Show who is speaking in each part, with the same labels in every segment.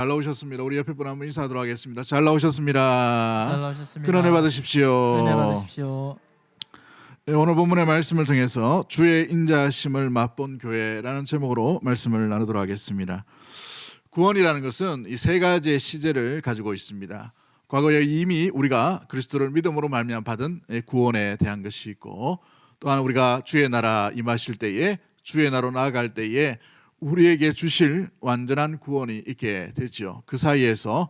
Speaker 1: 잘 나오셨습니다. 우리 옆에 분 한번 인사하도록 하겠습니다. 잘 나오셨습니다.
Speaker 2: 잘 나오셨습니다.
Speaker 1: 큰 은혜 받으십시오.
Speaker 2: 은혜 받으십시오.
Speaker 1: 네, 오늘 본문의 말씀을 통해서 주의 인자하심을 맛본 교회라는 제목으로 말씀을 나누도록 하겠습니다. 구원이라는 것은 이 세 가지의 시제를 가지고 있습니다. 과거에 이미 우리가 그리스도를 믿음으로 말미암아 받은 구원에 대한 것이 있고, 또한 우리가 주의 나라 임하실 때에, 주의 나라로 나아갈 때에 우리에게 주실 완전한 구원이 있게 되죠. 그 사이에서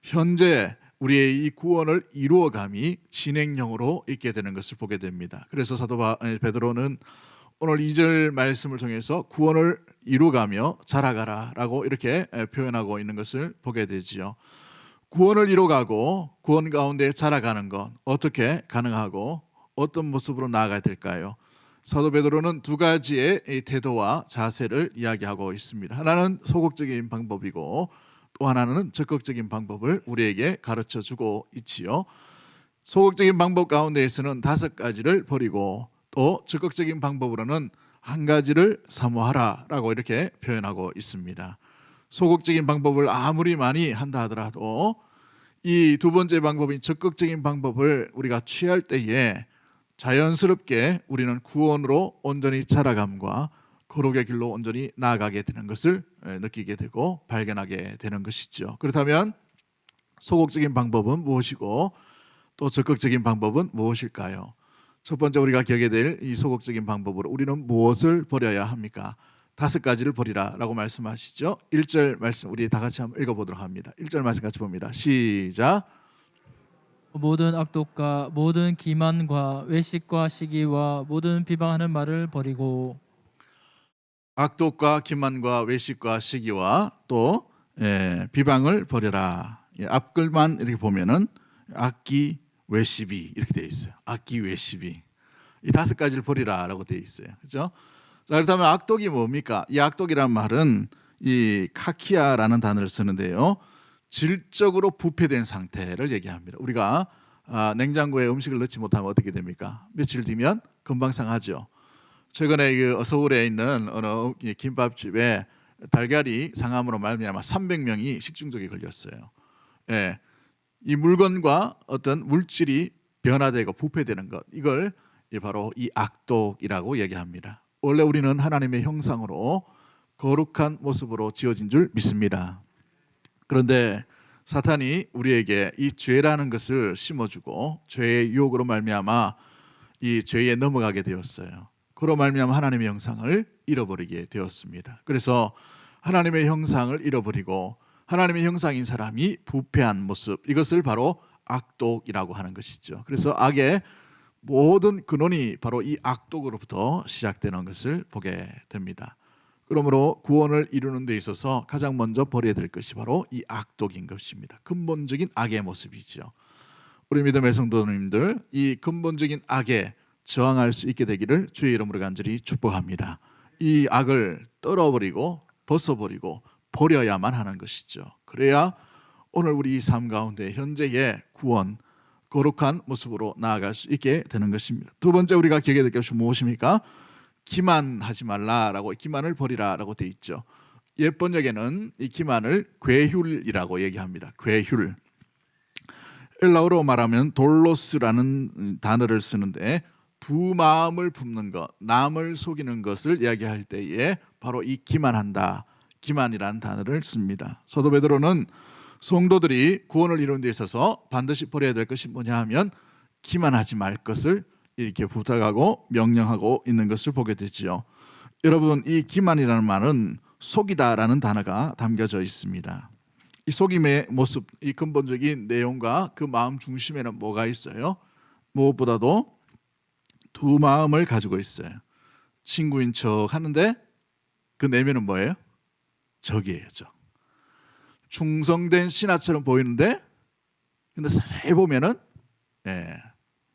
Speaker 1: 현재 우리의 이 구원을 이루어감이 진행형으로 있게 되는 것을 보게 됩니다. 그래서 사도 베드로는 오늘 2절 말씀을 통해서 구원을 이루어가며 자라가라라고 이렇게 표현하고 있는 것을 보게 되지요. 구원을 이루어가고 구원 가운데 자라가는 것 어떻게 가능하고 어떤 모습으로 나아가야 될까요? 사도 베드로는 두 가지의 태도와 자세를 이야기하고 있습니다. 하나는 소극적인 방법이고 또 하나는 적극적인 방법을 우리에게 가르쳐주고 있지요. 소극적인 방법 가운데에서는 5가지를 버리고 또 적극적인 방법으로는 한 가지를 사모하라라고 이렇게 표현하고 있습니다. 소극적인 방법을 아무리 많이 한다 하더라도 이 두 번째 방법인 적극적인 방법을 우리가 취할 때에 자연스럽게 우리는 구원으로 온전히 자라감과 거룩의 길로 온전히 나아가게 되는 것을 느끼게 되고 발견하게 되는 것이죠. 그렇다면 소극적인 방법은 무엇이고 또 적극적인 방법은 무엇일까요? 첫 번째 우리가 기억해야 될 이 소극적인 방법으로 우리는 무엇을 버려야 합니까? 5가지를 버리라라고 말씀하시죠. 1절 말씀 우리 다 같이 한번 읽어보도록 합니다. 1절 말씀 같이 봅니다. 시작.
Speaker 2: 모든 악독과 모든 기만과 외식과 시기와 모든 비방하는 말을 버리고.
Speaker 1: 악독과 기만과 외식과 시기와 또 비방을 버려라. 앞글만 이렇게 보면은 악기 외시비 이렇게 되어 있어요. 악기 외시비 이 5가지를 버리라라고 되어 있어요. 그렇죠? 자, 그렇다면 악독이 뭡니까? 이 악독이란 말은 이 카키아라는 단어를 쓰는데요. 질적으로 부패된 상태를 얘기합니다. 우리가 냉장고에 음식을 넣지 못하면 어떻게 됩니까? 며칠 뒤면 금방 상하죠. 최근에 서울에 있는 어느 김밥집에 달걀이 상함으로 말미암아 300명이 식중독에 걸렸어요. 예, 이 물건과 어떤 물질이 변화되고 부패되는 것, 이걸 바로 이 악독이라고 얘기합니다. 원래 우리는 하나님의 형상으로 거룩한 모습으로 지어진 줄 믿습니다. 그런데 사탄이 우리에게 이 죄라는 것을 심어주고 죄의 유혹으로 말미암아 이 죄에 넘어가게 되었어요. 그로 말미암아 하나님의 형상을 잃어버리게 되었습니다. 그래서 하나님의 형상을 잃어버리고 하나님의 형상인 사람이 부패한 모습, 이것을 바로 악독이라고 하는 것이죠. 그래서 악의 모든 근원이 바로 이 악독으로부터 시작되는 것을 보게 됩니다. 그러므로 구원을 이루는 데 있어서 가장 먼저 버려야 될 것이 바로 이 악독인 것입니다. 근본적인 악의 모습이죠. 우리 믿음의 성도님들, 이 근본적인 악에 저항할 수 있게 되기를 주의 이름으로 간절히 축복합니다. 이 악을 떨어버리고 벗어버리고 버려야만 하는 것이죠. 그래야 오늘 우리 삶 가운데 현재의 구원, 거룩한 모습으로 나아갈 수 있게 되는 것입니다. 두 번째 우리가 기억해야 될 것이 무엇입니까? 기만하지 말라라고, 기만을 버리라라고 되어 있죠. 옛 번역에는 이 기만을 괴휼이라고 얘기합니다. 괴휼. 헬라어로 말하면 돌로스라는 단어를 쓰는데 두 마음을 품는 것, 남을 속이는 것을 이야기할 때에 바로 이 기만한다, 기만이라는 단어를 씁니다. 사도 베드로는 성도들이 구원을 이루는 데 있어서 반드시 버려야 될 것이 뭐냐 하면 기만하지 말 것을 이렇게 부탁하고 명령하고 있는 것을 보게 되지요. 여러분, 이 기만이라는 말은 속이다라는 단어가 담겨져 있습니다. 이 속임의 모습, 이 근본적인 내용과 그 마음 중심에는 뭐가 있어요? 무엇보다도 두 마음을 가지고 있어요. 친구인 척 하는데 그 내면은 뭐예요? 적이에요, 적. 충성된 신하처럼 보이는데 근데 자세히 보면은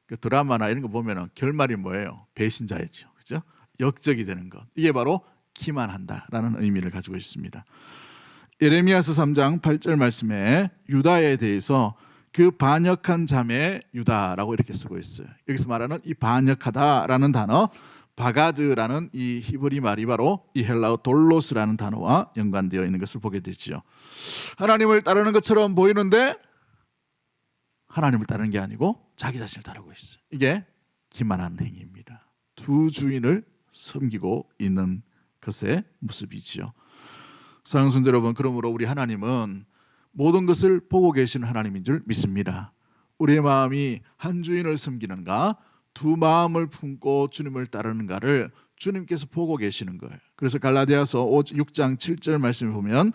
Speaker 1: 그 드라마나 이런 거 보면은 결말이 뭐예요? 배신자이죠. 그죠? 역적이 되는 것. 이게 바로 기만한다라는 의미를 가지고 있습니다. 예레미야서 3장 8절 말씀에 유다에 대해서 그 반역한 자매 유다라고 이렇게 쓰고 있어요. 여기서 말하는 이 반역하다라는 단어, 바가드라는 이 히브리 말이 바로 이 헬라어 돌로스라는 단어와 연관되어 있는 것을 보게 되지요. 하나님을 따르는 것처럼 보이는데 하나님을 따르는 게 아니고 자기 자신을 따르고 있어요. 이게 기만하는 행위입니다. 두 주인을 섬기고 있는 것의 모습이지요. 사랑하는 성도 여러분, 그러므로 우리 하나님은 모든 것을 보고 계시는 하나님인 줄 믿습니다. 우리의 마음이 한 주인을 섬기는가 두 마음을 품고 주님을 따르는가를 주님께서 보고 계시는 거예요. 그래서 갈라디아서 6장 7절 말씀을 보면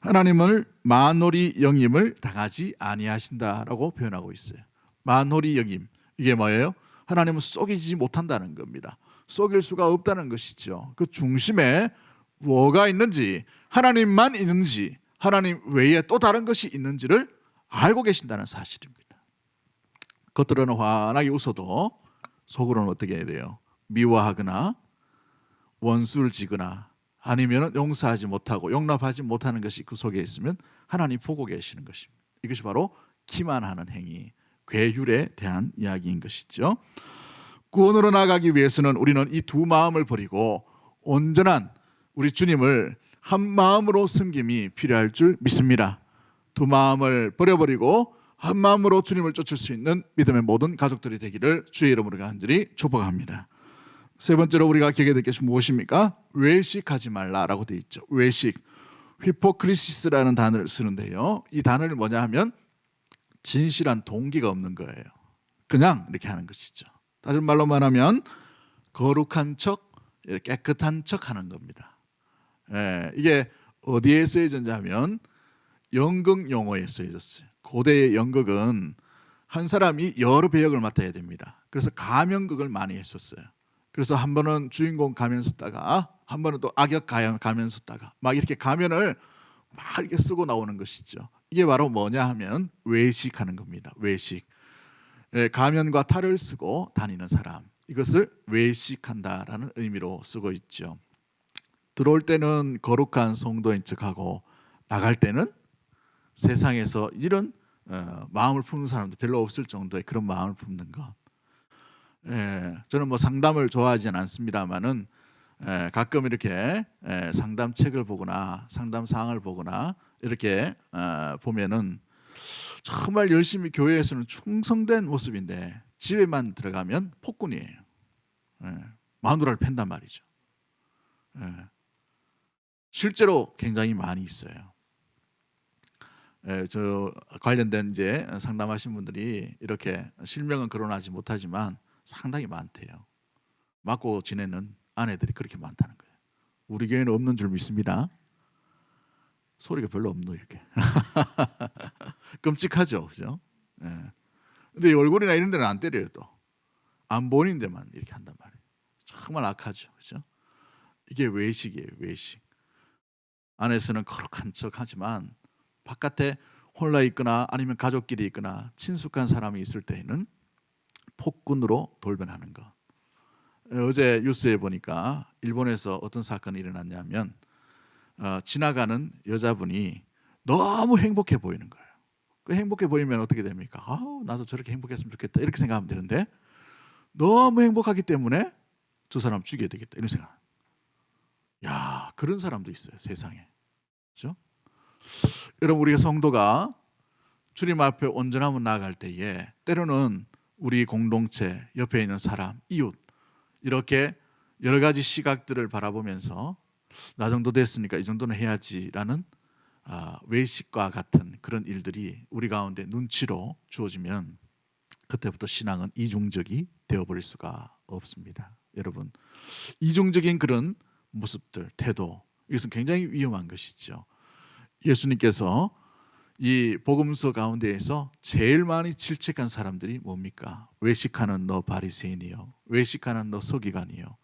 Speaker 1: 하나님을 만홀히 여김을 당하지 아니하신다라고 표현하고 있어요. 만홀히 여김, 이게 뭐예요? 하나님은 속이지 못한다는 겁니다. 속일 수가 없다는 것이죠. 그 중심에 뭐가 있는지, 하나님만 있는지, 하나님 외에 또 다른 것이 있는지를 알고 계신다는 사실입니다. 겉으로는 환하게 웃어도 속으로는 어떻게 해야 돼요? 미워하거나 원수를 지거나 아니면 용서하지 못하고 용납하지 못하는 것이 그 속에 있으면 하나님 보고 계시는 것입니다. 이것이 바로 기만하는 행위, 괴휼에 대한 이야기인 것이죠. 구원으로 나가기 위해서는 우리는 이 두 마음을 버리고 온전한 우리 주님을 한 마음으로 섬김이 필요할 줄 믿습니다. 두 마음을 버려버리고 한 마음으로 주님을 쫓을 수 있는 믿음의 모든 가족들이 되기를 주의 이름으로 간절히 축복합니다. 세 번째로 우리가 기억해야 될 것이 무엇입니까? 외식하지 말라라고 되어 있죠. 외식, 히포크리시스라는 단어를 쓰는데요. 이 단어를 뭐냐 하면 진실한 동기가 없는 거예요. 그냥 이렇게 하는 것이죠. 다른 말로 말하면 거룩한 척, 깨끗한 척 하는 겁니다. 이게 어디에 쓰여졌냐 하면 연극 용어에 쓰여졌어요. 고대의 연극은 한 사람이 여러 배역을 맡아야 됩니다. 그래서 가면극을 많이 했었어요. 그래서 한 번은 주인공 가면 썼다가 한 번은 또 악역 가면 썼다가 막 이렇게 가면을 막 이렇게 쓰고 나오는 것이죠. 이게 바로 뭐냐 하면 외식하는 겁니다. 외식. 가면과 탈을 쓰고 다니는 사람, 이것을 외식한다라는 의미로 쓰고 있죠. 들어올 때는 거룩한 성도인 척하고 나갈 때는 세상에서 이런 마음을 품는 사람도 별로 없을 정도의 그런 마음을 품는 것. 저는 뭐 상담을 좋아하지는 않습니다만은 가끔 이렇게 상담 책을 보거나 상담 사항을 보거나 이렇게 보면은 정말 열심히 교회에서는 충성된 모습인데 집에만 들어가면 폭군이에요. 마누라를 팬단 말이죠. 실제로 굉장히 많이 있어요. 저 관련된 이제 상담하신 분들이 이렇게 실명은 거론하지 못하지만 상당히 많대요. 맞고 지내는 아내들이 그렇게 많다는 거예요. 우리 교회는 없는 줄 믿습니다. 소리가 별로 없노 이렇게. 끔찍하죠, 그죠? 근데 얼굴이나 이런 데는 안 때려요 또. 안 보이는 데만 이렇게 한단 말이에요. 정말 악하죠, 그죠? 이게 외식이에요, 외식. 안에서는 거룩한 척하지만 바깥에 홀라 있거나 아니면 가족끼리 있거나 친숙한 사람이 있을 때에는 폭군으로 돌변하는 것. 어제 뉴스에 보니까 일본에서 어떤 사건이 일어났냐면 지나가는 여자분이 너무 행복해 보이는 거예요. 그 행복해 보이면 어떻게 됩니까? 나도 저렇게 행복했으면 좋겠다 이렇게 생각하면 되는데 너무 행복하기 때문에 저 사람 죽여야 되겠다 이런 생각. 야, 그런 사람도 있어요 세상에. 그렇죠? 여러분, 우리가 성도가 주님 앞에 온전함으로 나아갈 때에 때로는 우리 공동체, 옆에 있는 사람, 이웃 이렇게 여러 가지 시각들을 바라보면서 나 정도 됐으니까 이 정도는 해야지라는 외식과 같은 그런 일들이 우리 가운데 눈치로 주어지면 그때부터 신앙은 이중적이 되어버릴 수가 없습니다. 여러분, 이중적인 그런 모습들, 태도, 이것은 굉장히 위험한 것이죠. 예수님께서 이 복음서 가운데에서 제일 많이 질책한 사람들이 뭡니까? 외식하는 너 바리새인이요, 외식하는 너 서기관이요,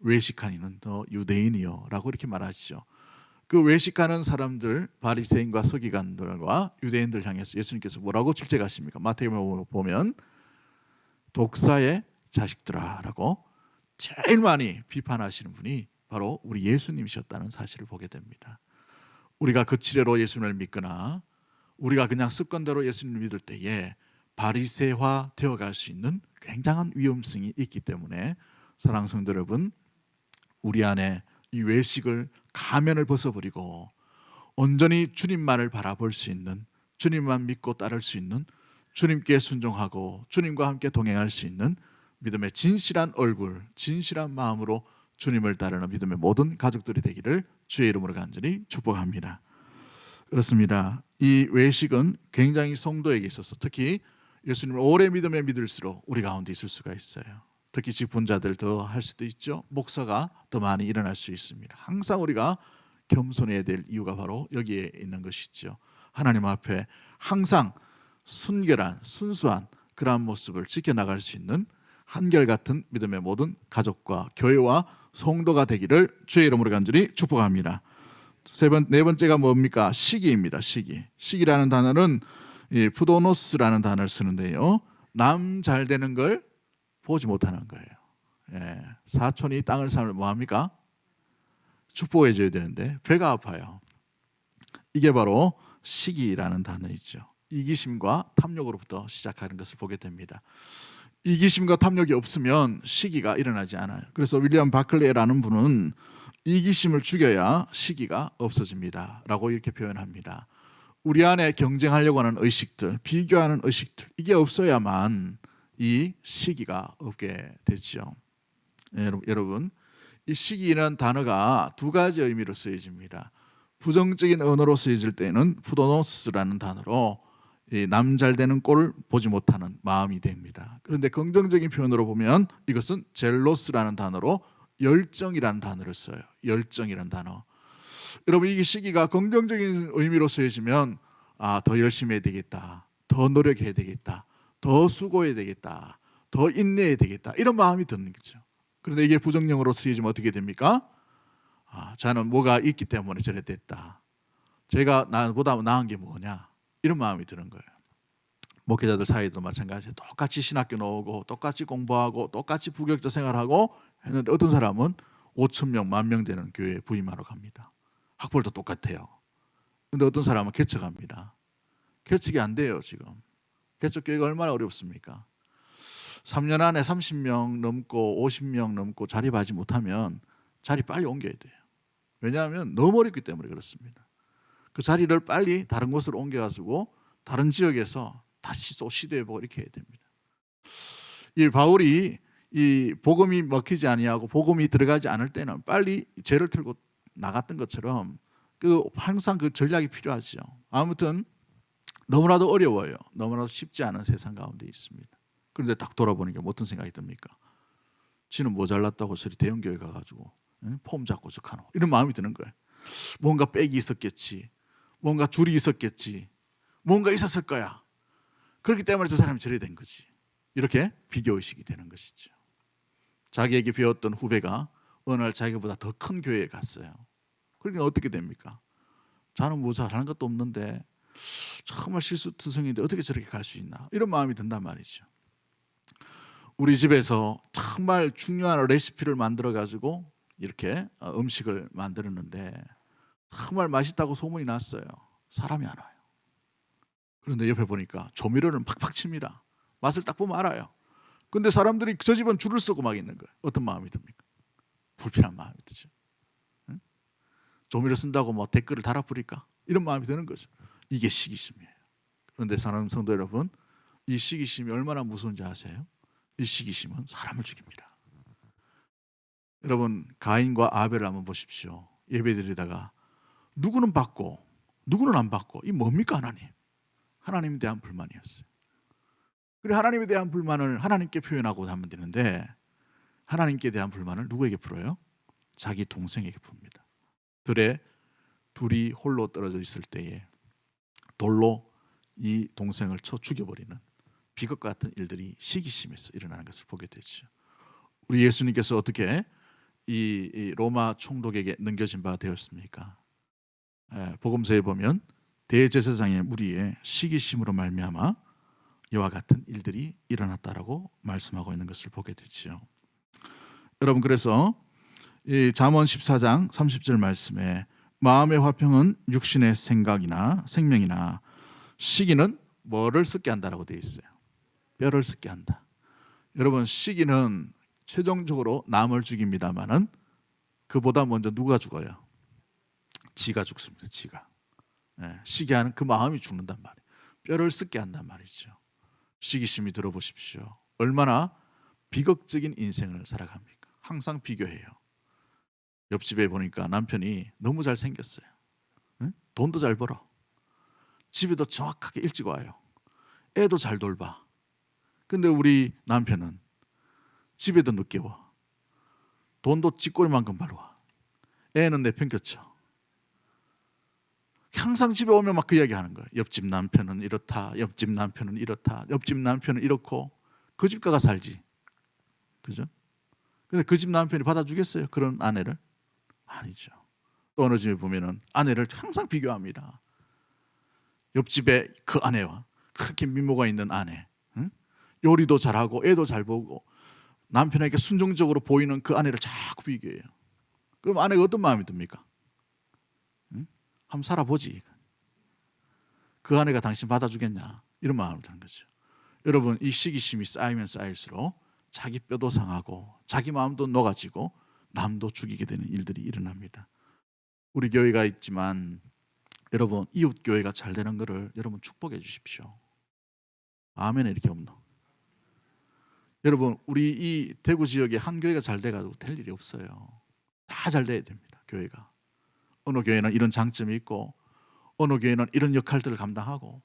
Speaker 1: 외식하는 너 유대인이요 라고 이렇게 말하시죠. 그 외식하는 사람들, 바리새인과 서기관들과 유대인들 향해서 예수님께서 뭐라고 질책하십니까? 마태복음 보면 독사의 자식들아 라고 제일 많이 비판하시는 분이 바로 우리 예수님이셨다는 사실을 보게 됩니다. 우리가 거칠애로 예수님을 믿거나 우리가 그냥 습관대로 예수님을 믿을 때에 바리새화 되어갈 수 있는 굉장한 위험성이 있기 때문에 사랑하는 성도 여러분, 우리 안에 이 외식을 가면을 벗어버리고 온전히 주님만을 바라볼 수 있는, 주님만 믿고 따를 수 있는, 주님께 순종하고 주님과 함께 동행할 수 있는 믿음의 진실한 얼굴, 진실한 마음으로 주님을 따르는 믿음의 모든 가족들이 되기를 주의 이름으로 간절히 축복합니다. 그렇습니다. 이 외식은 굉장히 성도에게 있어서, 특히 예수님을 오래 믿음에 믿을수록 우리 가운데 있을 수가 있어요. 특히 직분자들 더 할 수도 있죠. 목사가 더 많이 일어날 수 있습니다. 항상 우리가 겸손해야 될 이유가 바로 여기에 있는 것이죠. 하나님 앞에 항상 순결한, 순수한 그러한 모습을 지켜나갈 수 있는 한결같은 믿음의 모든 가족과 교회와 성도가 되기를 주의 이름으로 간절히 축복합니다. 네 번째가 뭡니까? 시기입니다. 시기라는 단어는 푸도노스라는 단어를 쓰는데요, 남 잘 되는 걸 보지 못하는 거예요. 사촌이 땅을 사면 뭐합니까? 축복해 줘야 되는데 배가 아파요. 이게 바로 시기라는 단어이죠. 이기심과 탐욕으로부터 시작하는 것을 보게 됩니다. 이기심과 탐욕이 없으면 시기가 일어나지 않아요. 그래서 윌리엄 바클레라는 분은 이기심을 죽여야 시기가 없어집니다 라고 이렇게 표현합니다. 우리 안에 경쟁하려고 하는 의식들, 비교하는 의식들, 이게 없어야만 이 시기가 없게 되죠. 여러분, 이 시기라는 단어가 두 가지 의미로 쓰여집니다. 부정적인 언어로 쓰여질 때는 푸도노스라는 단어로 남 잘 되는 꼴을 보지 못하는 마음이 됩니다. 그런데 긍정적인 표현으로 보면 이것은 젤로스라는 단어로 열정이라는 단어를 써요. 열정이라는 단어. 여러분, 이 시기가 긍정적인 의미로 쓰여지면 더 열심히 해야 되겠다, 더 노력해야 되겠다, 더 수고해야 되겠다, 더 인내해야 되겠다, 이런 마음이 드는 거죠. 그런데 이게 부정령으로 쓰여지면 어떻게 됩니까? 저는 뭐가 있기 때문에 저래 됐다, 제가 나보다 나은 게 뭐냐, 이런 마음이 드는 거예요. 목회자들 사이도 마찬가지예요. 똑같이 신학교 나오고 똑같이 공부하고 똑같이 부교육자 생활하고 했는데 어떤 사람은 5천 명, 10,000명 되는 교회에 부임하러 갑니다. 학벌도 똑같아요. 근데 어떤 사람은 개척합니다. 개척이 안 돼요. 지금 개척 교회가 얼마나 어렵습니까? 3년 안에 30명 넘고 50명 넘고 자립하지 못하면 자리 빨리 옮겨야 돼요. 왜냐하면 너무 어렵기 때문에 그렇습니다. 그 자리를 빨리 다른 곳으로 옮겨가지고 다른 지역에서 다시 또 시도해보고 이렇게 해야 됩니다. 이 바울이 이 복음이 먹히지 아니하고 복음이 들어가지 않을 때는 빨리 죄를 틀고 나갔던 것처럼 항상 그 전략이 필요하죠. 아무튼 너무나도 어려워요. 너무나도 쉽지 않은 세상 가운데 있습니다. 그런데 딱 돌아보니까 어떤 생각이 듭니까? 지는 모자랐다고 저리 대형교회 가가지고 폼 잡고 적하노, 이런 마음이 드는 거예요. 뭔가 백이 있었겠지, 뭔가 줄이 있었겠지, 뭔가 있었을 거야. 그렇기 때문에 저 사람이 저래 된 거지. 이렇게 비교의식이 되는 것이죠. 자기에게 배웠던 후배가 어느 날 자기보다 더 큰 교회에 갔어요. 그러니까 어떻게 됩니까? 자는 뭐 잘하는 것도 없는데 정말 실수투성인데 어떻게 저렇게 갈 수 있나, 이런 마음이 든단 말이죠. 우리 집에서 정말 중요한 레시피를 만들어 가지고 이렇게 음식을 만들었는데 정말 맛있다고 소문이 났어요. 사람이 안 와요. 그런데 옆에 보니까 조미료를 팍팍 칩니다. 맛을 딱 보면 알아요. 근데 사람들이 저 집은 줄을 서고 막 있는 거예요. 어떤 마음이 듭니까? 불편한 마음이 드죠. 응? 조미료 쓴다고 뭐 댓글을 달아버릴까, 이런 마음이 드는 거죠. 이게 시기심이에요. 그런데 사랑하는 성도 여러분, 이 시기심이 얼마나 무서운지 아세요? 이 시기심은 사람을 죽입니다. 여러분, 가인과 아벨을 한번 보십시오. 예배드리다가 누구는 받고 누구는 안 받고, 이 뭡니까? 하나님에 대한 불만이었어요. 그래, 하나님에 대한 불만을 하나님께 표현하고 하면 되는데 하나님께 대한 불만을 누구에게 풀어요? 자기 동생에게 풉니다. 들에 둘이 홀로 떨어져 있을 때에 돌로 이 동생을 쳐 죽여버리는 비극과 같은 일들이 시기심에서 일어나는 것을 보게 되죠. 우리 예수님께서 어떻게 이 로마 총독에게 넘겨진 바가 되었습니까? 복음서에 보면 대제사장의 무리에 시기심으로 말미암아 이와 같은 일들이 일어났다라고 말씀하고 있는 것을 보게 되죠. 여러분, 그래서 이 잠언 14장 30절 말씀에 마음의 화평은 육신의 생각이나 생명이나 시기는 뭐를 썩게 한다라고 되어 있어요? 뼈를 썩게 한다. 여러분, 시기는 최종적으로 남을 죽입니다마는 그보다 먼저 누가 죽어요? 지가 죽습니다. 지가. 시기하는 그 마음이 죽는단 말이에요. 뼈를 썩게 한단 말이죠. 시기심이 들어보십시오. 얼마나 비극적인 인생을 살아갑니까? 항상 비교해요. 옆집에 보니까 남편이 너무 잘생겼어요. 응? 돈도 잘 벌어. 집에도 정확하게 일찍 와요. 애도 잘 돌봐. 근데 우리 남편은 집에도 늦게 와. 돈도 쥐꼬리만큼 벌어와. 애는 내팽겨쳐. 항상 집에 오면 막 그 이야기 하는 거예요. 옆집 남편은 이렇다. 옆집 남편은 이렇다. 옆집 남편은 이렇고. 그 집 가가 살지. 그죠? 근데 그 집 남편이 받아주겠어요? 그런 아내를? 아니죠. 또 어느 집에 보면은 아내를 항상 비교합니다. 옆집에 그 아내와 그렇게 미모가 있는 아내, 응? 요리도 잘하고 애도 잘 보고 남편에게 순종적으로 보이는 그 아내를 자꾸 비교해요. 그럼 아내가 어떤 마음이 듭니까? 응? 한번 살아보지. 그 아내가 당신 받아주겠냐? 이런 마음이 드는 거죠. 여러분, 이 시기심이 쌓이면 쌓일수록 자기 뼈도 상하고 자기 마음도 녹아지고 남도 죽이게 되는 일들이 일어납니다. 우리 교회가 있지만 여러분, 이웃 교회가 잘 되는 것을 여러분 축복해 주십시오. 아멘. 이렇게 없노? 여러분, 우리 이 대구 지역에 한 교회가 잘 돼가지고 될 일이 없어요. 다 잘 돼야 됩니다. 교회가. 어느 교회는 이런 장점이 있고 어느 교회는 이런 역할들을 감당하고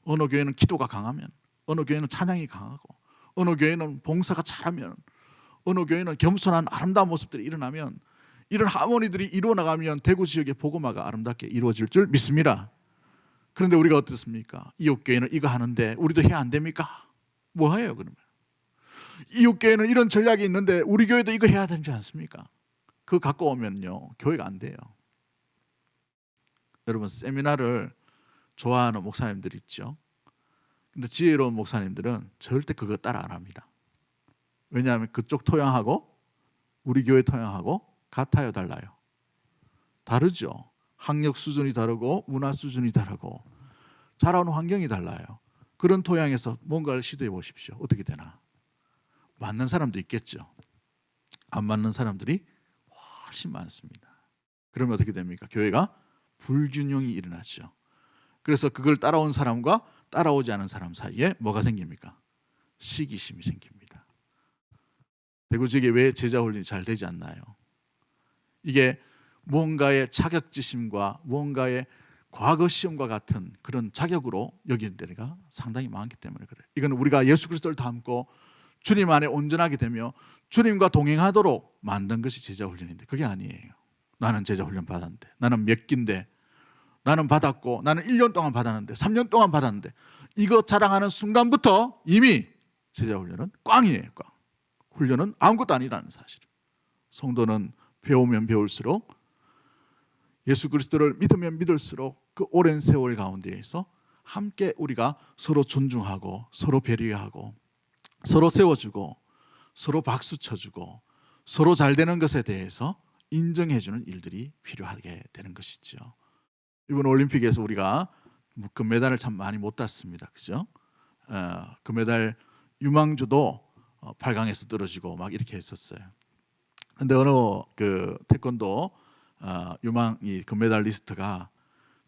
Speaker 1: 어느 교회는 기도가 강하면 어느 교회는 찬양이 강하고 어느 교회는 봉사가 잘하면 어느 교회는 겸손한 아름다운 모습들이 일어나면 이런 하모니들이 이루어 나가면 대구 지역의 복음화가 아름답게 이루어질 줄 믿습니다. 그런데 우리가 어떻습니까? 이웃 교회는 이거 하는데 우리도 해야 안 됩니까? 뭐 해요 그러면? 이웃 교회는 이런 전략이 있는데 우리 교회도 이거 해야 되지 않습니까? 그거 갖고 오면요 교회가 안 돼요. 여러분, 세미나를 좋아하는 목사님들 있죠. 근데 지혜로운 목사님들은 절대 그거 따라 안 합니다. 왜냐하면 그쪽 토양하고 우리 교회 토양하고 같아요, 달라요? 다르죠. 학력 수준이 다르고 문화 수준이 다르고 자라온 환경이 달라요. 그런 토양에서 뭔가를 시도해 보십시오. 어떻게 되나? 맞는 사람도 있겠죠. 안 맞는 사람들이 훨씬 많습니다. 그러면 어떻게 됩니까? 교회가 불균형이 일어나죠. 그래서 그걸 따라온 사람과 따라오지 않은 사람 사이에 뭐가 생깁니까? 시기심이 생깁니다. 대구 지역에 왜 제자 훈련이 잘 되지 않나요? 이게 무언가의 자격지심과 무언가의 과거 시험과 같은 그런 자격으로 여기는 데가 상당히 많기 때문에 그래요. 이건 우리가 예수 그리스도를 닮고 주님 안에 온전하게 되며 주님과 동행하도록 만든 것이 제자 훈련인데 그게 아니에요. 나는 제자 훈련 받았는데 나는 몇 기인데 나는 받았고 나는 1년 동안 받았는데 3년 동안 받았는데 이거 자랑하는 순간부터 이미 제자 훈련은 꽝이에요. 꽝. 훈련은 아무것도 아니라는 사실. 성도는 배우면 배울수록 예수 그리스도를 믿으면 믿을수록 그 오랜 세월 가운데에서 함께 우리가 서로 존중하고 서로 배려하고 서로 세워주고 서로 박수 쳐주고 서로 잘 되는 것에 대해서 인정해주는 일들이 필요하게 되는 것이죠. 이번 올림픽에서 우리가 금메달을 참 많이 못 땄습니다. 그죠? 금메달 유망주도 8강에서 떨어지고 막 이렇게 했었어요. 근데 어느 그 태권도 유망 이 금메달리스트가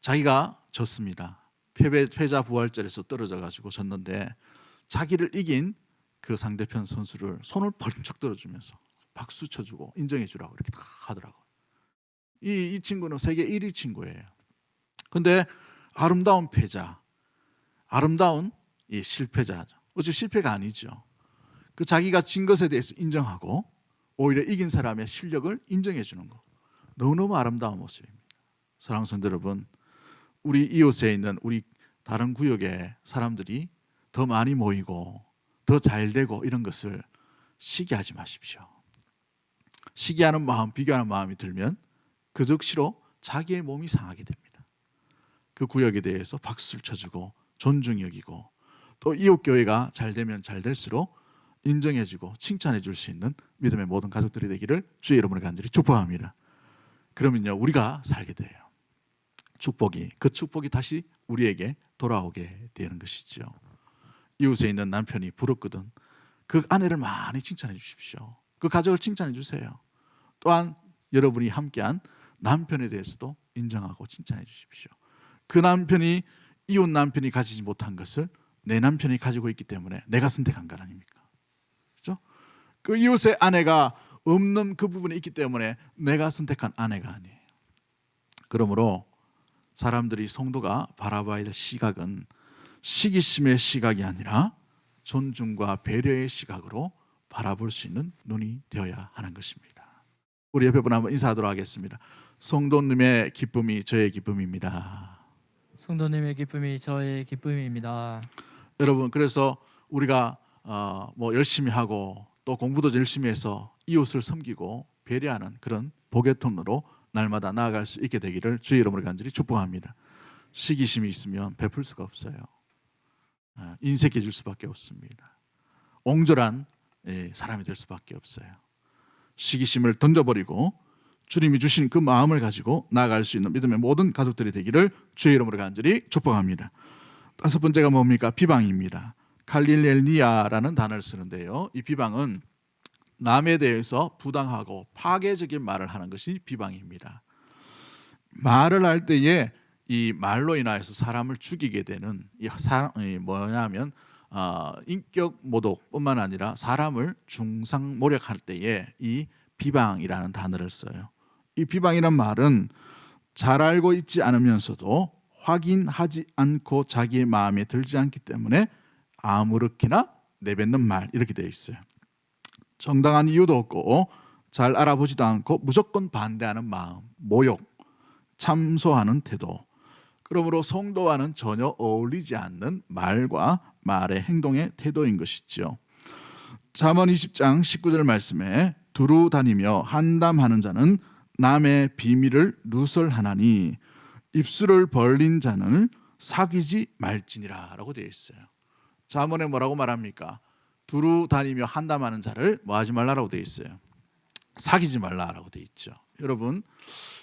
Speaker 1: 자기가 졌습니다. 패자 부활절에서 떨어져 가지고 졌는데 자기를 이긴 그 상대편 선수를 손을 번쩍 들어주면서 박수 쳐주고 인정해 주라고 이렇게 다 하더라고요. 이 친구는 세계 1위 친구예요. 근데 아름다운 패자, 아름다운 이 실패자죠. 어차피 실패가 아니죠. 그 자기가 진 것에 대해서 인정하고 오히려 이긴 사람의 실력을 인정해 주는 거. 너무너무 아름다운 모습입니다. 사랑하는 성도 여러분, 우리 이웃에 있는 우리 다른 구역의 사람들이 더 많이 모이고 더 잘되고 이런 것을 시기하지 마십시오. 시기하는 마음, 비교하는 마음이 들면 그 즉시로 자기의 몸이 상하게 됩니다. 그 구역에 대해서 박수를 쳐주고 존중 여기고 또 이웃 교회가 잘 되면 잘 될수록 인정해주고 칭찬해 줄 수 있는 믿음의 모든 가족들이 되기를 주의 이름으로 간절히 축복합니다. 그러면요 우리가 살게 돼요. 그 축복이 다시 우리에게 돌아오게 되는 것이죠. 이웃에 있는 남편이 부럽거든. 그 아내를 많이 칭찬해 주십시오. 그 가족을 칭찬해 주세요. 또한 여러분이 함께한 남편에 대해서도 인정하고 칭찬해 주십시오. 그 남편이 이웃 남편이 가지지 못한 것을 내 남편이 가지고 있기 때문에 내가 선택한 것 아닙니까? 그렇죠? 그 이웃의 아내가 없는 그 부분이 있기 때문에 내가 선택한 아내가 아니에요. 그러므로 사람들이 성도가 바라봐야 될 시각은 시기심의 시각이 아니라 존중과 배려의 시각으로 바라볼 수 있는 눈이 되어야 하는 것입니다. 우리 옆에 분 한번 인사하도록 하겠습니다. 성도님의 기쁨이 저의 기쁨입니다.
Speaker 2: 성도님의 기쁨이 저의 기쁨입니다.
Speaker 1: 여러분, 그래서 우리가 열심히 하고 또 공부도 열심히 해서 이웃을 섬기고 배려하는 그런 복의 통로로 날마다 나아갈 수 있게 되기를 주의 이름으로 간절히 축복합니다. 시기심이 있으면 베풀 수가 없어요. 인색해질 수밖에 없습니다. 옹졸한 사람이 될 수밖에 없어요. 시기심을 던져버리고 주님이 주신 그 마음을 가지고 나아갈 수 있는 믿음의 모든 가족들이 되기를 주의 이름으로 간절히 축복합니다. 다섯 번째가 뭡니까? 비방입니다. 칼릴렐리아라는 단어를 쓰는데요. 이 비방은 남에 대해서 부당하고 파괴적인 말을 하는 것이 비방입니다. 말을 할 때에 이 말로 인하여서 사람을 죽이게 되는 뭐냐면 인격 모독뿐만 아니라 사람을 중상모략할 때에 이 비방이라는 단어를 써요. 이 비방이라는 말은 잘 알고 있지 않으면서도 확인하지 않고 자기의 마음에 들지 않기 때문에 아무렇게나 내뱉는 말 이렇게 되어 있어요. 정당한 이유도 없고 잘 알아보지도 않고 무조건 반대하는 마음, 모욕, 참소하는 태도. 그러므로 성도와는 전혀 어울리지 않는 말과 말의 행동의 태도인 것이죠. 잠언 20장 19절 말씀에 두루 다니며 한담하는 자는 남의 비밀을 누설하나니 입술을 벌린 자는 사귀지 말지니라 라고 되어 있어요. 잠언에 뭐라고 말합니까? 두루 다니며 한담하는 자를 뭐 하지 말라라고 되어 있어요? 사귀지 말라라고 되어 있죠. 여러분,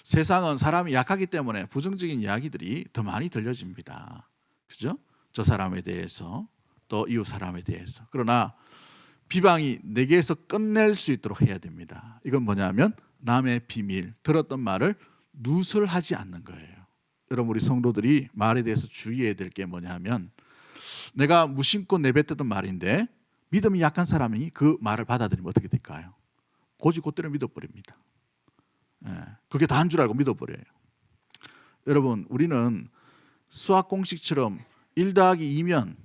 Speaker 1: 세상은 사람이 약하기 때문에 부정적인 이야기들이 더 많이 들려집니다. 그죠? 저 사람에 대해서 또 이웃 사람에 대해서. 그러나 비방이 내게서 끝낼 수 있도록 해야 됩니다. 이건 뭐냐면 남의 비밀, 들었던 말을 누설하지 않는 거예요. 여러분, 우리 성도들이 말에 대해서 주의해야 될 게 뭐냐면 내가 무심코 내뱉었던 말인데 믿음이 약한 사람이 그 말을 받아들이면 어떻게 될까요? 곧이곧대로 믿어버립니다. 그게 다인 줄 알고 믿어버려요. 여러분, 우리는 수학 공식처럼 1 더하기 2면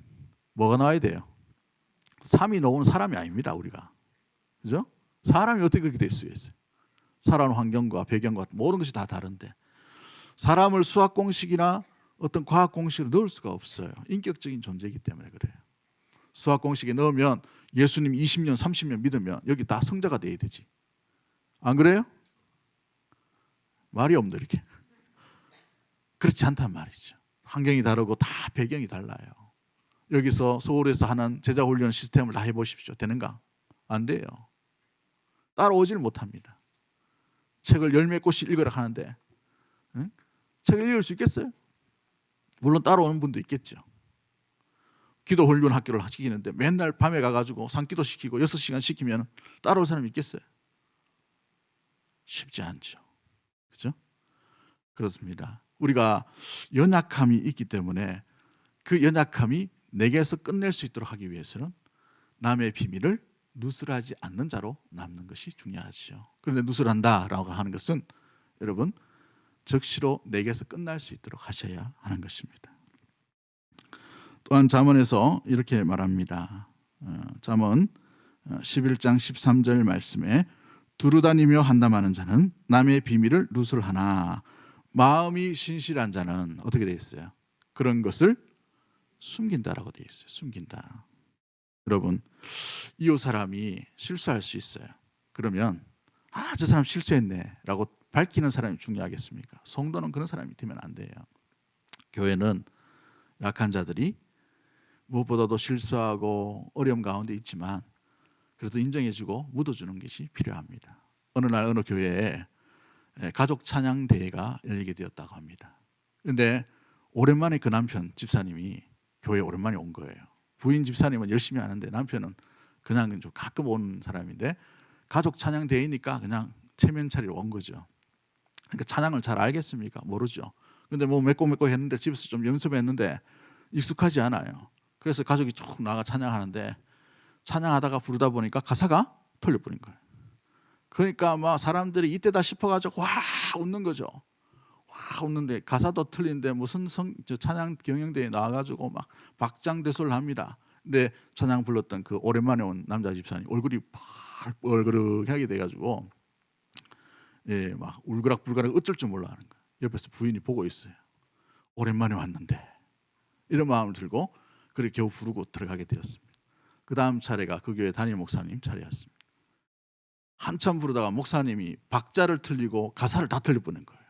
Speaker 1: 뭐가 나와야 돼요? 3이 나오는 사람이 아닙니다. 우리가. 그죠? 사람이 어떻게 그렇게 될 수 있어요? 살아오는 환경과 배경과 모든 것이 다 다른데 사람을 수학 공식이나 어떤 과학 공식으로 넣을 수가 없어요. 인격적인 존재이기 때문에 그래요. 수학 공식에 넣으면 예수님 20년 30년 믿으면 여기 다 성자가 돼야 되지. 안 그래요? 말이 없네 이렇게. 그렇지 않단 말이죠. 환경이 다르고 다 배경이 달라요. 여기서 서울에서 하는 제자훈련 시스템을 다 해보십시오. 되는가? 안 돼요. 따라오질 못합니다. 책을 열 몇 권씩 읽으라 하는데 책을 읽을 수 있겠어요? 물론 따라오는 분도 있겠죠. 기도 훈련 학교를 시키는데 맨날 밤에 가가지고 산기도 시키고 6시간 시키면 따라올 사람이 있겠어요? 쉽지 않죠. 그렇죠? 그렇습니다. 우리가 연약함이 있기 때문에 그 연약함이 내게서 끝낼 수 있도록 하기 위해서는 남의 비밀을 누설하지 않는 자로 남는 것이 중요하죠. 그런데 누설한다라고 하는 것은 여러분 즉시로 내게서 끝날 수 있도록 하셔야 하는 것입니다. 또한 잠언에서 이렇게 말합니다. 잠언 11장 13절 말씀에 두루다니며 한담하는 자는 남의 비밀을 누설하나 마음이 신실한 자는 어떻게 되어 있어요? 그런 것을 숨긴다라고 되어 있어요. 숨긴다. 여러분, 이웃 사람이 실수할 수 있어요. 그러면 저 사람 실수했네 라고 밝히는 사람이 중요하겠습니까? 성도는 그런 사람이 되면 안 돼요. 교회는 약한 자들이 무엇보다도 실수하고 어려움 가운데 있지만 그래도 인정해주고 묻어주는 것이 필요합니다. 어느 날 어느 교회에 가족 찬양 대회가 열리게 되었다고 합니다. 그런데 오랜만에 그 남편 집사님이 교회에 오랜만에 온 거예요. 부인 집사님은 열심히 하는데 남편은 그냥 좀 가끔 오는 사람인데 가족 찬양 대회니까 그냥 체면 차리러 온 거죠. 그러니까 찬양을 잘 알겠습니까? 모르죠. 근데 뭐 맺고 했는데 집에서 좀 연습했는데 익숙하지 않아요. 그래서 가족이 쭉 나가 찬양하는데 찬양하다가 부르다 보니까 가사가 틀려버린 거예요. 그러니까 막 사람들이 이때다 싶어가지고 와 웃는 거죠. 와 웃는데 가사도 틀린데 무슨 찬양 경영대회에 나와가지고 막 박장대소를 합니다. 근데 찬양 불렀던 그 오랜만에 온 남자 집사님 얼굴이 펄펄그럭하게 돼가지고 예, 막 울그락불그락 어쩔 줄 몰라 하는 거예요. 옆에서 부인이 보고 있어요. 오랜만에 왔는데 이런 마음을 들고 그렇게 겨우 부르고 들어가게 되었습니다. 그 다음 차례가 그 교회 담임 목사님 차례였습니다. 한참 부르다가 목사님이 박자를 틀리고 가사를 다 틀려보낸 거예요.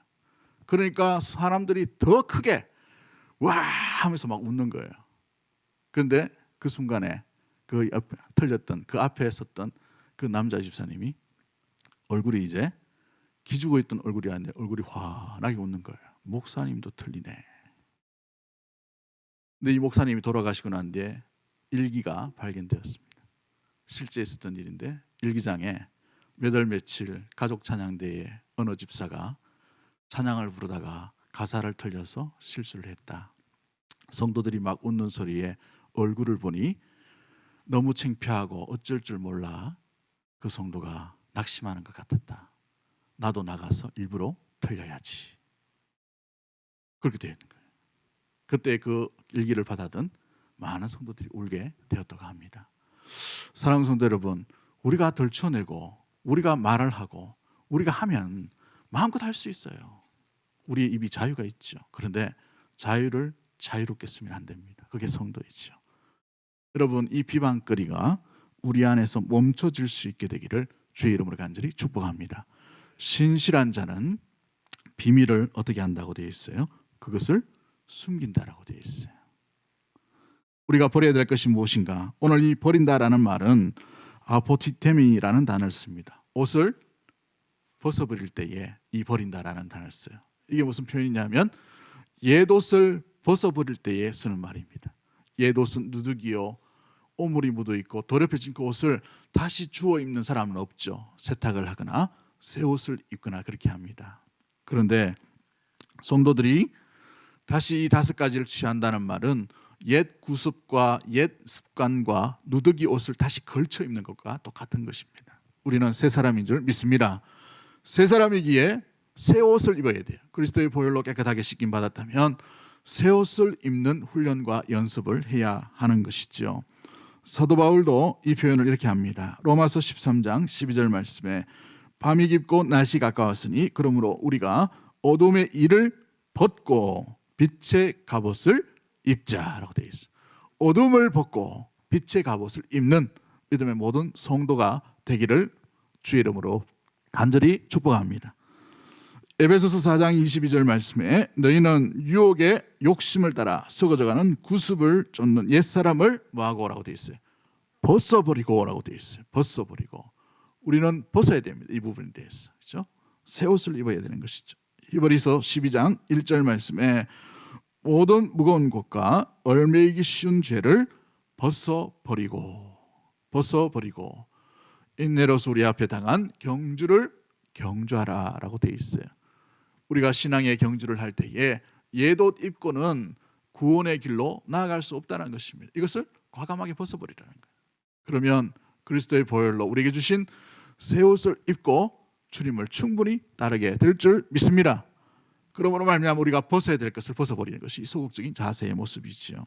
Speaker 1: 그러니까 사람들이 더 크게 와 하면서 막 웃는 거예요. 그런데 그 순간에 그 틀렸던 그 앞에 섰던 그 남자 집사님이 얼굴이 이제 기죽어 있던 얼굴이 아닌데 얼굴이 환하게 웃는 거예요. 목사님도 틀리네. 근데 이 목사님이 돌아가시고 난 뒤에 일기가 발견되었습니다. 실제 있었던 일인데 일기장에 몇 월 며칠 가족 찬양대회에 어느 집사가 찬양을 부르다가 가사를 틀려서 실수를 했다. 성도들이 막 웃는 소리에 얼굴을 보니 너무 창피하고 어쩔 줄 몰라 그 성도가 낙심하는 것 같았다. 나도 나가서 일부러 틀려야지. 그렇게 되어 있는 거예요. 그때 그 일기를 받아든 많은 성도들이 울게 되었다고 합니다. 사랑하는 성도 여러분, 우리가 덜쳐내고 우리가 말을 하고 우리가 하면 마음껏 할 수 있어요. 우리의 입이 자유가 있죠. 그런데 자유를 자유롭게 쓰면 안 됩니다. 그게 성도이죠. 여러분, 이 비방거리가 우리 안에서 멈춰질 수 있게 되기를 주의 이름으로 간절히 축복합니다. 신실한 자는 비밀을 어떻게 한다고 되어 있어요? 그것을 숨긴다라고 되어 있어요. 우리가 버려야 될 것이 무엇인가? 오늘 이 버린다라는 말은 아포티테미라는 단어를 씁니다. 옷을 벗어버릴 때에 이 버린다라는 단어를 써요. 이게 무슨 표현이냐면 옛옷을 벗어버릴 때에 쓰는 말입니다. 옛옷은 누더기요 오물이 묻어있고 더럽혀진 그 옷을 다시 주워 입는 사람은 없죠. 세탁을 하거나 새 옷을 입거나 그렇게 합니다. 그런데 성도들이 다시 이 5가지를 취한다는 말은 옛 구습과 옛 습관과 누더기 옷을 다시 걸쳐 입는 것과 똑같은 것입니다. 우리는 새 사람인 줄 믿습니다. 새 사람이기에 새 옷을 입어야 돼요. 그리스도의 보혈로 깨끗하게 씻김 받았다면 새 옷을 입는 훈련과 연습을 해야 하는 것이죠. 사도 바울도 이 표현을 이렇게 합니다. 로마서 13장 12절 말씀에 밤이 깊고 낮이 가까웠으니 그러므로 우리가 어둠의 일을 벗고 빛의 갑옷을 입자라고 되어 있어요. 어둠을 벗고 빛의 갑옷을 입는 믿음의 모든 성도가 되기를 주의 이름으로 간절히 축복합니다. 에베소서 4장 22절 말씀에 너희는 유혹의 욕심을 따라 썩어져가는 구습을 쫓는 옛사람을 뭐하고 오라고 되어 있어요? 벗어버리고 오라고 되어 있어요. 벗어버리고. 우리는 벗어야 됩니다. 이 부분에 대해서. 그렇죠? 새 옷을 입어야 되는 것이죠. 히브리서 12장 1절 말씀에 모든 무거운 것과 얽매이기 쉬운 죄를 벗어버리고 인내로서 우리 앞에 당한 경주를 경주하라라고 되어 있어요. 우리가 신앙의 경주를 할 때에 옛옷 입고는 구원의 길로 나아갈 수 없다는 것입니다. 이것을 과감하게 벗어버리라는 거예요. 그러면 그리스도의 보혈로 우리에게 주신 새 옷을 입고 주님을 충분히 따르게 될 줄 믿습니다. 그러므로 말미암아 우리가 벗어야 될 것을 벗어버리는 것이 소극적인 자세의 모습이죠.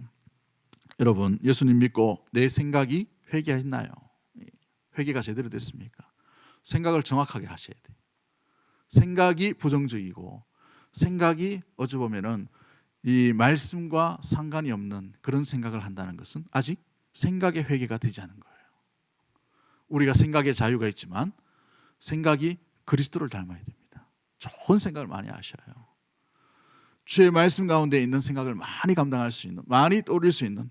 Speaker 1: 여러분, 예수님 믿고 내 생각이 회개했나요? 회개가 제대로 됐습니까? 생각을 정확하게 하셔야 돼요. 생각이 부정적이고 생각이 어찌 보면은 이 말씀과 상관이 없는 그런 생각을 한다는 것은 아직 생각의 회개가 되지 않은 거예요. 우리가 생각의 자유가 있지만 생각이 그리스도를 닮아야 됩니다. 좋은 생각을 많이 하셔요. 주의 말씀 가운데 있는 생각을 많이 감당할 수 있는, 많이 떠올릴 수 있는,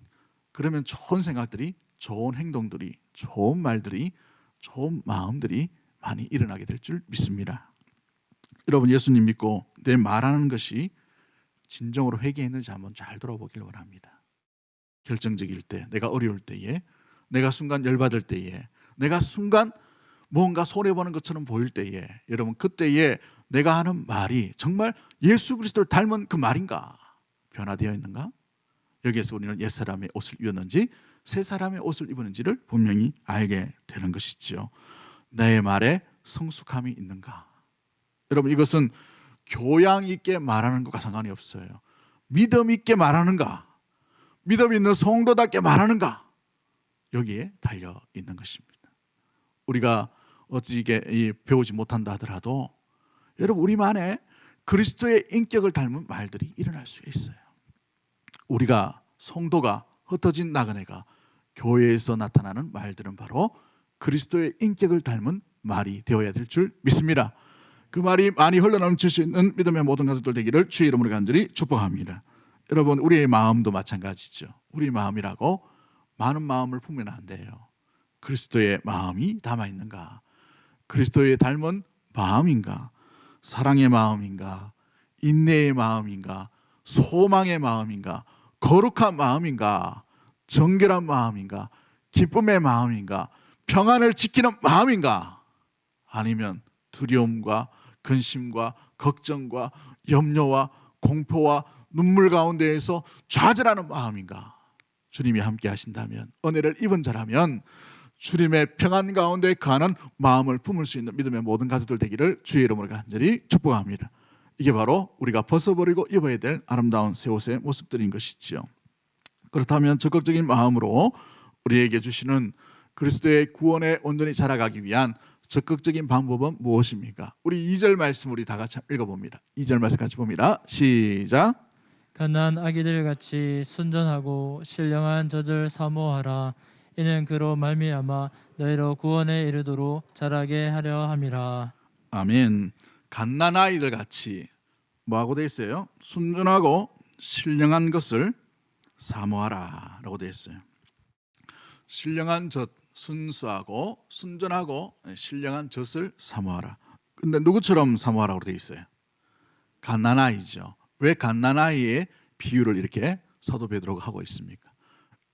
Speaker 1: 그러면 좋은 생각들이, 좋은 행동들이, 좋은 말들이, 좋은 마음들이 많이 일어나게 될 줄 믿습니다. 여러분, 예수님 믿고 내 말하는 것이 진정으로 회개했는지 한번 잘 돌아보길 원합니다. 결정적일 때, 내가 어려울 때에 내가 순간 열받을 때에, 내가 순간 뭔가 손해보는 것처럼 보일 때에, 여러분 그때에 내가 하는 말이 정말 예수 그리스도를 닮은 그 말인가? 변화되어 있는가? 여기에서 우리는 옛사람의 옷을 입었는지 새 사람의 옷을 입었는지를 분명히 알게 되는 것이죠. 내 말에 성숙함이 있는가? 여러분 이것은 교양 있게 말하는 것과 상관이 없어요. 믿음 있게 말하는가? 믿음 있는 성도답게 말하는가? 여기에 달려 있는 것입니다. 우리가 어찌게 배우지 못한다 하더라도 여러분 우리만의 그리스도의 인격을 닮은 말들이 일어날 수 있어요. 우리가 성도가 흩어진 나그네가 교회에서 나타나는 말들은 바로 그리스도의 인격을 닮은 말이 되어야 될 줄 믿습니다. 그 말이 많이 흘러넘칠 수 있는 믿음의 모든 가족들 되기를 주의 이름으로 간절히 축복합니다. 여러분 우리의 마음도 마찬가지죠. 우리 마음이라고 많은 마음을 품으면 안 돼요. 그리스도의 마음이 담아있는가? 그리스도의 닮은 마음인가? 사랑의 마음인가? 인내의 마음인가? 소망의 마음인가? 거룩한 마음인가? 정결한 마음인가? 기쁨의 마음인가? 평안을 지키는 마음인가? 아니면 두려움과 근심과 걱정과 염려와 공포와 눈물 가운데에서 좌절하는 마음인가? 주님이 함께 하신다면, 은혜를 입은 자라면 주님의 평안 가운데 가는 마음을 품을 수 있는 믿음의 모든 가족들 되기를 주의 이름으로 간절히 축복합니다. 이게 바로 우리가 벗어버리고 입어야 될 아름다운 새 옷의 모습들인 것이죠. 그렇다면 적극적인 마음으로 우리에게 주시는 그리스도의 구원에 온전히 자라가기 위한 적극적인 방법은 무엇입니까? 우리 2절 말씀 우리 다 같이 읽어봅니다. 2절 말씀 같이 봅니다. 시작.
Speaker 2: 갓난 아기들 같이 순전하고 신령한 젖을 사모하라. 이는 그로 말미암아 너희로 구원에 이르도록 자라게 하려 함이라.
Speaker 1: 아멘. 갓난아이들 같이 뭐하고 돼 있어요? 순전하고 신령한 것을 사모하라 라고 돼 있어요. 신령한 젖, 순수하고 순전하고 신령한 젖을 사모하라. 근데 누구처럼 사모하라고 돼 있어요? 갓난아이죠. 왜 갓난아이의 비유를 이렇게 사도 베드로가 하고 있습니까?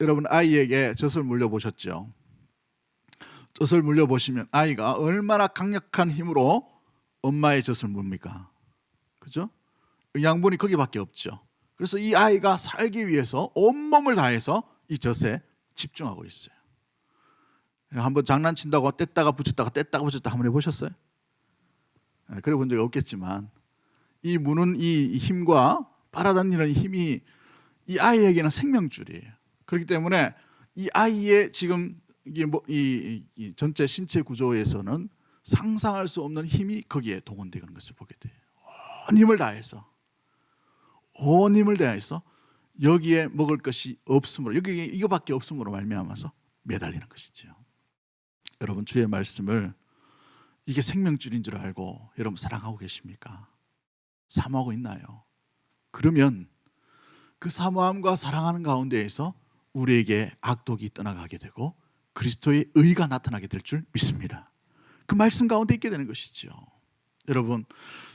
Speaker 1: 여러분 아이에게 젖을 물려보셨죠? 젖을 물려보시면 아이가 얼마나 강력한 힘으로 엄마의 젖을 묻습니까? 그죠? 양분이 거기밖에 없죠. 그래서 이 아이가 살기 위해서 온몸을 다해서 이 젖에 집중하고 있어요. 한번 장난친다고 뗐다가 붙였다가 뗐다가 붙였다 한번 해보셨어요? 그래 본 적이 없겠지만 이 무는 이 힘과 빨아당기는 힘이 이 아이에게는 생명줄이에요. 그렇기 때문에 이 아이의 지금 이 전체 신체 구조에서는 상상할 수 없는 힘이 거기에 동원되는 것을 보게 돼요. 온 힘을 다해서 여기에 먹을 것이 없으므로, 여기 이거밖에 없으므로 말미암아서 매달리는 것이죠. 여러분 주의 말씀을 이게 생명줄인 줄 알고 여러분 사랑하고 계십니까? 사모하고 있나요? 그러면 그 사모함과 사랑하는 가운데에서 우리에게 악독이 떠나가게 되고 그리스도의 의가 나타나게 될 줄 믿습니다. 그 말씀 가운데 있게 되는 것이죠. 여러분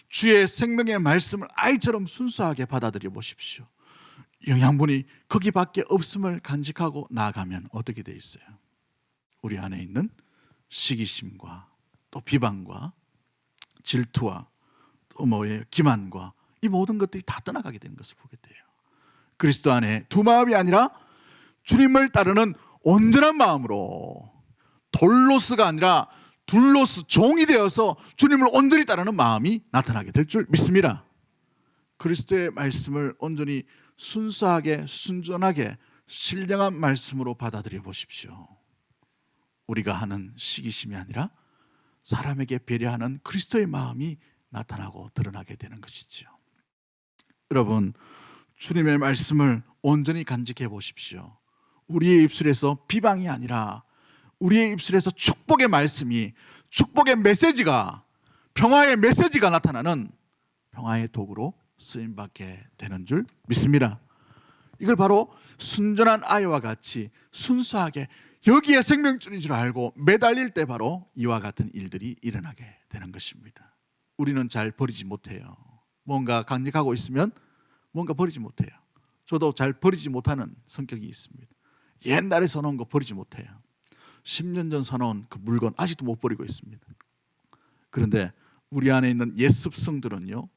Speaker 1: 주의 생명의 말씀을 아이처럼 순수하게 받아들여 보십시오. 영양분이 거기밖에 없음을 간직하고 나아가면 어떻게 돼 있어요? 우리 안에 있는 시기심과 또 비방과 질투와 또 기만과 이 모든 것들이 다 떠나가게 되는 것을 보게 돼요. 그리스도 안에 두 마음이 아니라 주님을 따르는 온전한 마음으로, 돌로스가 아니라 둘로스, 종이 되어서 주님을 온전히 따르는 마음이 나타나게 될 줄 믿습니다. 그리스도의 말씀을 온전히 순수하게 순전하게 신령한 말씀으로 받아들여 보십시오. 우리가 하는 시기심이 아니라 사람에게 배려하는 그리스도의 마음이 나타나고 드러나게 되는 것이죠. 여러분 주님의 말씀을 온전히 간직해 보십시오. 우리의 입술에서 비방이 아니라 우리의 입술에서 축복의 말씀이, 축복의 메시지가, 평화의 메시지가 나타나는 평화의 도구로 쓰임받게 되는 줄 믿습니다. 이걸 바로 순전한 아이와 같이 순수하게 여기에 생명줄인 줄 알고 매달릴 때 바로 이와 같은 일들이 일어나게 되는 것입니다. 우리는 잘 버리지 못해요. 뭔가 간직하고 있으면 뭔가 버리지 못해요. 저도 잘 버리지 못하는 성격이 있습니다. 옛날에 써놓은 거 버리지 못해요. 10년 전 사놓은 그 물건 아직도 못 버리고 있습니다. 그런데 우리 안에 있는 옛 습성들은요,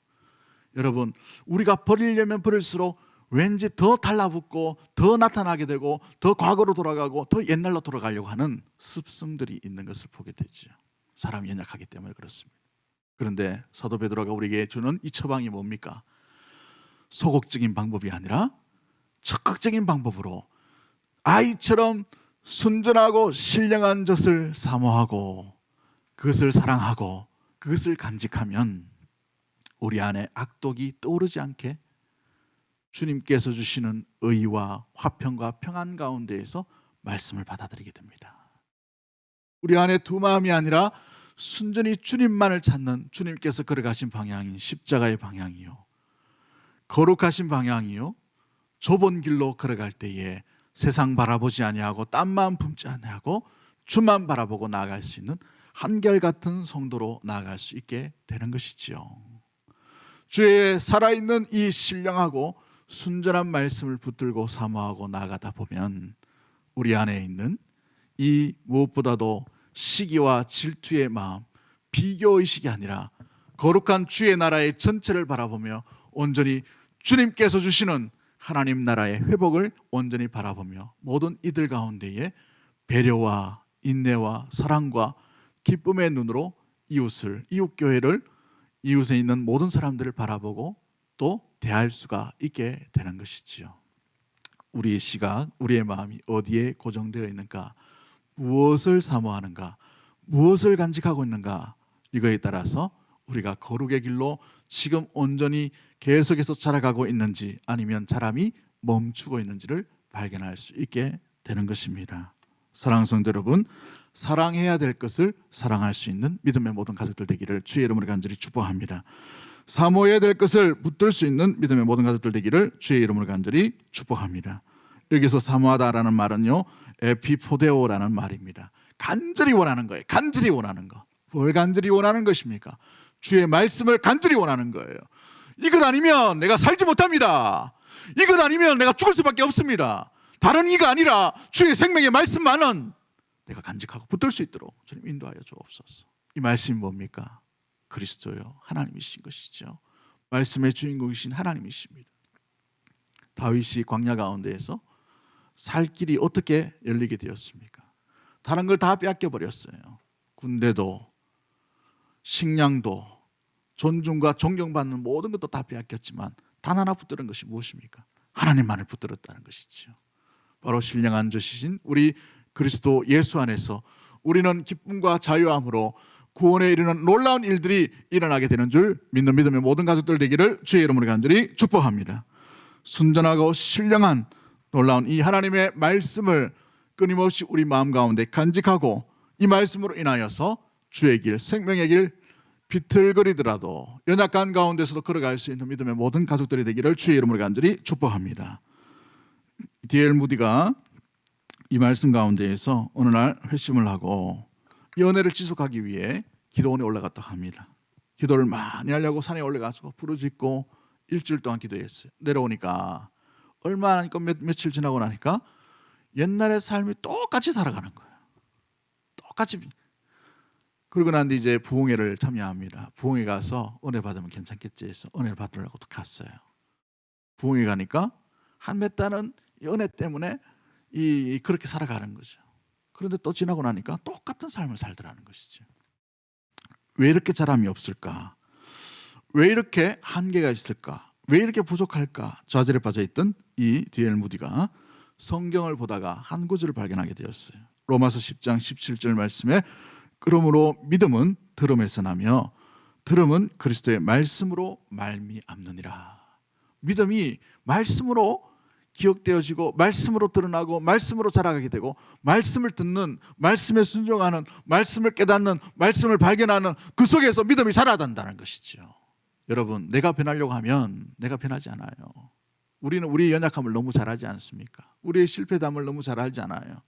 Speaker 1: 여러분, 우리가 버리려면 버릴수록 왠지 더 달라붙고 더 나타나게 되고 더 과거로 돌아가고 더 옛날로 돌아가려고 하는 습성들이 있는 것을 보게 되죠. 사람이 연약하기 때문에 그렇습니다. 그런데 사도 베드로가 우리에게 주는 이 처방이 뭡니까? 소극적인 방법이 아니라 적극적인 방법으로 아이처럼 순전하고 신령한 젖을 사모하고 그것을 사랑하고 그것을 간직하면 우리 안에 악독이 떠오르지 않게 주님께서 주시는 의와 화평과 평안 가운데에서 말씀을 받아들이게 됩니다. 우리 안에 두 마음이 아니라 순전히 주님만을 찾는 주님께서 걸어가신 방향인 십자가의 방향이요, 거룩하신 방향이요, 좁은 길로 걸어갈 때에 세상 바라보지 아니하고 딴 마음 품지 아니하고 주만 바라보고 나아갈 수 있는 한결같은 성도로 나아갈 수 있게 되는 것이지요. 주의 살아있는 이 신령하고 순전한 말씀을 붙들고 사모하고 나아가다 보면 우리 안에 있는 이 무엇보다도 시기와 질투의 마음, 비교의식이 아니라 거룩한 주의 나라의 전체를 바라보며 온전히 주님께서 주시는 하나님 나라의 회복을 온전히 바라보며 모든 이들 가운데에 배려와 인내와 사랑과 기쁨의 눈으로 이웃을, 이웃교회를, 이웃에 있는 모든 사람들을 바라보고 또 대할 수가 있게 되는 것이지요. 우리의 시각, 우리의 마음이 어디에 고정되어 있는가, 무엇을 사모하는가, 무엇을 간직하고 있는가, 이거에 따라서 우리가 거룩의 길로 지금 온전히 계속해서 자라가고 있는지 아니면 사람이 멈추고 있는지를 발견할 수 있게 되는 것입니다. 사랑하는 성도 여러분, 사랑해야 될 것을 사랑할 수 있는 믿음의 모든 가족들 되기를 주의 이름으로 간절히 축복합니다. 사모해야 될 것을 붙들 수 있는 믿음의 모든 가족들 되기를 주의 이름으로 간절히 축복합니다. 여기서 사모하다라는 말은요, 에피포데오라는 말입니다. 간절히 원하는 거예요. 간절히 원하는 거. 뭘 간절히 원하는 것입니까? 주의 말씀을 간절히 원하는 거예요. 이것 아니면 내가 살지 못합니다. 이것 아니면 내가 죽을 수밖에 없습니다. 다른 이가 아니라 주의 생명의 말씀만은 내가 간직하고 붙들 수 있도록 주님 인도하여 주옵소서. 이 말씀이 뭡니까? 그리스도요, 하나님이신 것이죠. 말씀의 주인공이신 하나님이십니다. 다윗이 광야 가운데에서 살 길이 어떻게 열리게 되었습니까? 다른 걸 다 빼앗겨 버렸어요. 군대도, 식량도, 존중과 존경받는 모든 것도 다 빼앗겼지만 단 하나 붙드는 것이 무엇입니까? 하나님만을 붙들었다는 것이죠. 바로 신령한 젖이신 우리 그리스도 예수 안에서 우리는 기쁨과 자유함으로 구원에 이르는 놀라운 일들이 일어나게 되는 줄 믿는 믿음의 모든 가족들 되기를 주의 이름으로 간절히 축복합니다. 순전하고 신령한 놀라운 이 하나님의 말씀을 끊임없이 우리 마음 가운데 간직하고 이 말씀으로 인하여서 주의 길, 생명의 길 비틀거리더라도 연약한 가운데서도 걸어갈 수 있는 믿음의 모든 가족들이 되기를 주의 이름으로 간절히 축복합니다. D.L. 무디가 이 말씀 가운데에서 어느 날 회심을 하고 이 은혜를 지속하기 위해 기도원에 올라갔다 합니다. 기도를 많이 하려고 산에 올라가서 부르짖고 일주일 동안 기도했어요. 내려오니까 얼마 안 하니까 며칠 지나고 나니까 옛날의 삶이 똑같이 살아가는 거예요. 똑같이. 그러고 난 뒤 이제 부흥회를 참여합니다. 부흥회 가서 은혜 받으면 괜찮겠지 해서 은혜를 받으려고 갔어요. 부흥회 가니까 한 몇 달은 이 은혜 때문에 그렇게 살아가는 거죠. 그런데 또 지나고 나니까 똑같은 삶을 살더라는 것이죠. 왜 이렇게 사람이 없을까? 왜 이렇게 한계가 있을까? 왜 이렇게 부족할까? 좌절에 빠져있던 이 D.L. 무디가 성경을 보다가 한 구절을 발견하게 되었어요. 로마서 10장 17절 말씀에 그러므로 믿음은 들음에서 나며 들음은 그리스도의 말씀으로 말미암느니라. 믿음이 말씀으로 기억되어지고 말씀으로 드러나고 말씀으로 자라가게 되고 말씀을 듣는, 말씀에 순종하는, 말씀을 깨닫는, 말씀을 발견하는 그 속에서 믿음이 자라난다는 것이죠. 여러분, 내가 변하려고 하면 내가 변하지 않아요. 우리는 우리의 연약함을 너무 잘 알지 않습니까? 우리의 실패담을 너무 잘 알지 않아요.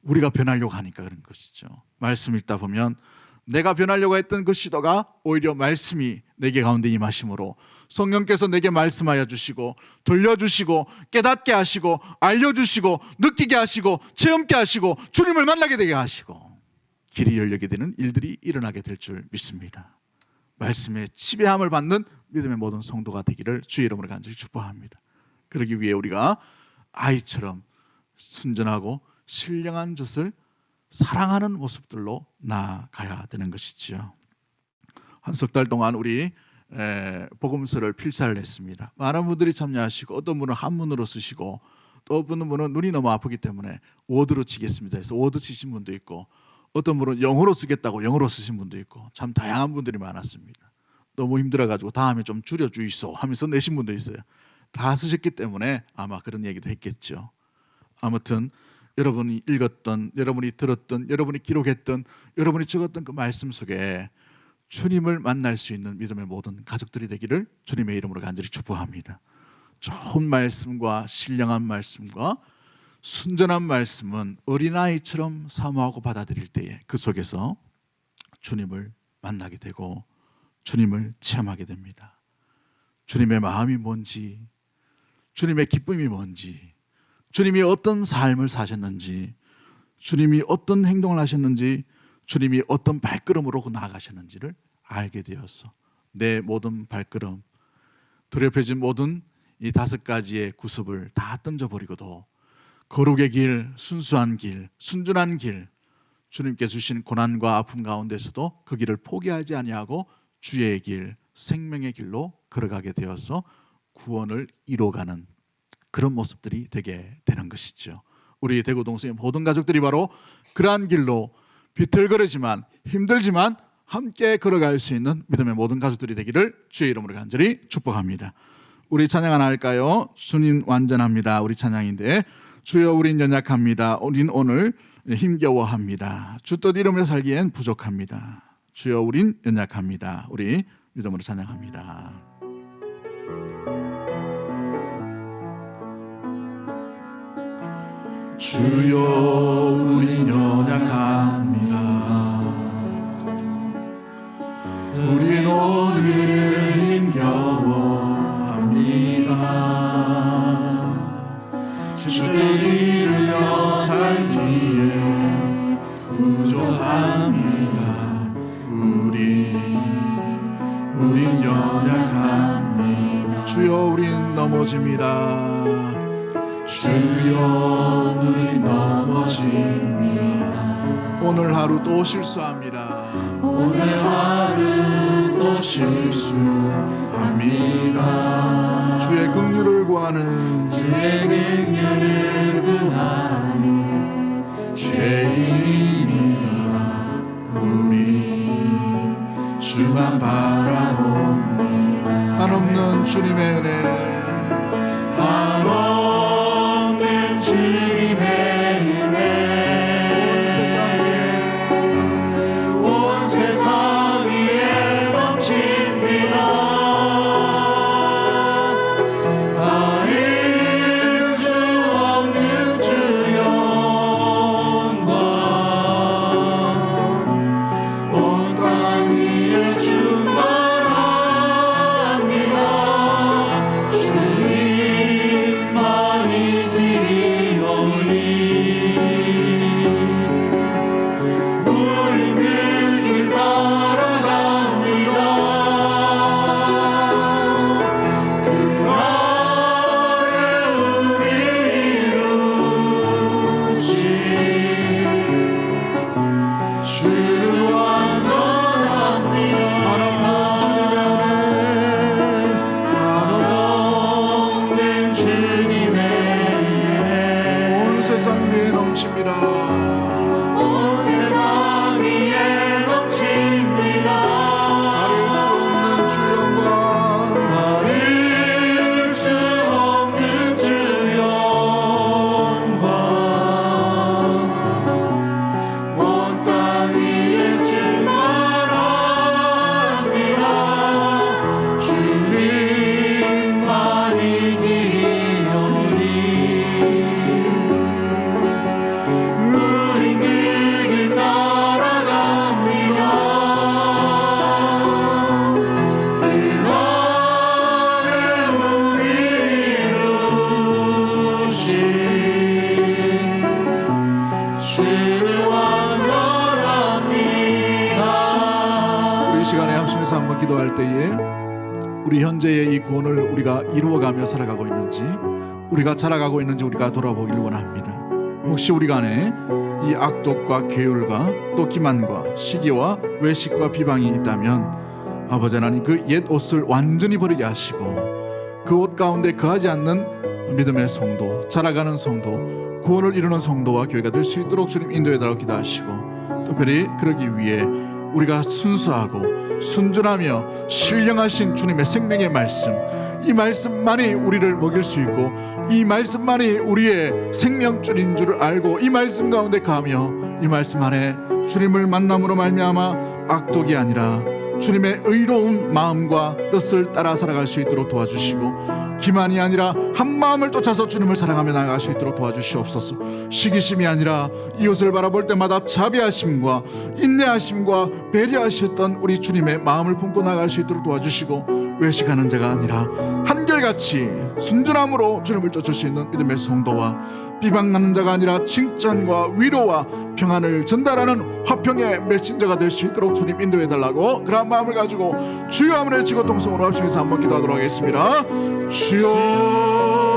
Speaker 1: 우리가 변하려고 하니까 그런 것이죠. 말씀 읽다 보면 내가 변하려고 했던 그 시도가 오히려 말씀이 내게 가운데 임하심으로 성령께서 내게 말씀하여 주시고 돌려주시고 깨닫게 하시고 알려주시고 느끼게 하시고 체험케 하시고 주님을 만나게 되게 하시고 길이 열리게 되는 일들이 일어나게 될 줄 믿습니다. 말씀의 지배함을 받는 믿음의 모든 성도가 되기를 주의 이름으로 간절히 축복합니다. 그러기 위해 우리가 아이처럼 순전하고 신령한 젖을 사랑하는 모습들로 나아가야 되는 것이지요. 한 석 달 동안 우리 복음서를 필사를 했습니다. 많은 분들이 참여하시고 어떤 분은 한문으로 쓰시고 또 어떤 분은 눈이 너무 아프기 때문에 워드로 치겠습니다 해서 워드 치신 분도 있고 어떤 분은 영어로 쓰겠다고 영어로 쓰신 분도 있고 참 다양한 분들이 많았습니다. 너무 힘들어가지고 다음에 좀 줄여주이소 하면서 내신 분도 있어요. 다 쓰셨기 때문에 아마 그런 얘기도 했겠죠. 아무튼 여러분이 읽었던, 여러분이 들었던, 여러분이 기록했던, 여러분이 적었던 그 말씀 속에 주님을 만날 수 있는 믿음의 모든 가족들이 되기를 주님의 이름으로 간절히 축복합니다. 좋은 말씀과 신령한 말씀과 순전한 말씀은 어린아이처럼 사모하고 받아들일 때에 그 속에서 주님을 만나게 되고 주님을 체험하게 됩니다. 주님의 마음이 뭔지, 주님의 기쁨이 뭔지, 주님이 어떤 삶을 사셨는지, 주님이 어떤 행동을 하셨는지, 주님이 어떤 발걸음으로 나아가셨는지를 알게 되어서 내 모든 발걸음, 더럽혀진 모든 이 5가지의 구습을 다 던져버리고도 거룩의 길, 순수한 길, 순전한 길, 주님께 주신 고난과 아픔 가운데서도 그 길을 포기하지 아니하고 주의 길, 생명의 길로 걸어가게 되어서 구원을 이루어가는 그런 모습들이 되게 되는 것이죠. 우리 대구 동성의 모든 가족들이 바로 그러한 길로 비틀거리지만 힘들지만 함께 걸어갈 수 있는 믿음의 모든 가족들이 되기를 주의 이름으로 간절히 축복합니다. 우리 찬양 하나 할까요? 주님 완전합니다. 우리 찬양인데 주여 우린 연약합니다. 우린 오늘 힘겨워합니다. 주 뜻 이름을 살기엔 부족합니다. 주여 우린 연약합니다. 우리 믿음으로 찬양합니다. 주여 우린 연약합니다. 우린 오늘 힘겨워합니다. 주를 이루며 살기에 부족합니다. 우린 연약합니다. 주여 우린 넘어집니다. 주여 우린 넘어집니다. 오늘 하루 또 실수합니다. 오늘 하루 또 실수합니다. 주의 긍휼을 구하는 죄인입니다. 우리 주만 바라봅니다. 한없는 주님의 은혜, 한없는 주님의 은혜, 온 세상 위에 넘칩니다. 가릴 수 없는 주 영광, 온 땅 위에 충만합니다. 주님만이 드리오니 우리 그 길 따라갑니다. 그날에 우리 이루신 주 완전합니다. 한없는 주님의 은혜, 온 세상 위에 넘칩니다. 온 세상 위에 넘칩니다. 가릴 수 없는 주 영광, 가릴 수 없는 주 영광, 온 땅 위에 충만합니다. 주님만이 드리오니 우리 합심해서 한번 기도할 때에 우리 현재의 이 구원을 우리가 이루어가며 살아가고 있는지, 우리가 자라가고 있는지 우리가 돌아보길 원합니다. 혹시 우리가 안에 이 악독과 계율과 또 기만과 시기와 외식과 비방이 있다면 아버지 하나님 그 옛 옷을 완전히 버리게 하시고 그 옷 가운데 거하지 않는 믿음의 성도, 자라가는 성도, 구원을 이루는 성도와 교회가 될 수 있도록 주님 인도해달라고 기도하시고, 특별히 그러기 위해 우리가 순수하고 순전하며 신령하신 주님의 생명의 말씀, 이 말씀만이 우리를 먹일 수 있고 이 말씀만이 우리의 생명줄인 줄을 알고 이 말씀 가운데 가며 이 말씀 안에 주님을 만남으로 말미암아 악독이 아니라 주님의 의로운 마음과 뜻을 따라 살아갈 수 있도록 도와주시고, 기만이 아니라 한 마음을 쫓아서 주님을 사랑하며 나아갈 수 있도록 도와주시옵소서. 시기심이 아니라 이웃을 바라볼 때마다 자비하심과 인내하심과 배려하셨던 우리 주님의 마음을 품고 나아갈 수 있도록 도와주시고, 외식하는 자가 아니라 한결같이 순전함으로 주님을 쫓을 수 있는 믿음의 성도와 비방하는 자가 아니라 칭찬과 위로와 평안을 전달하는 화평의 메신저가 될 수 있도록 주님 인도해달라고 그런 마음을 가지고 주여 하늘의 지고 통성으로 합심해서 한번 기도하도록 하겠습니다. 주여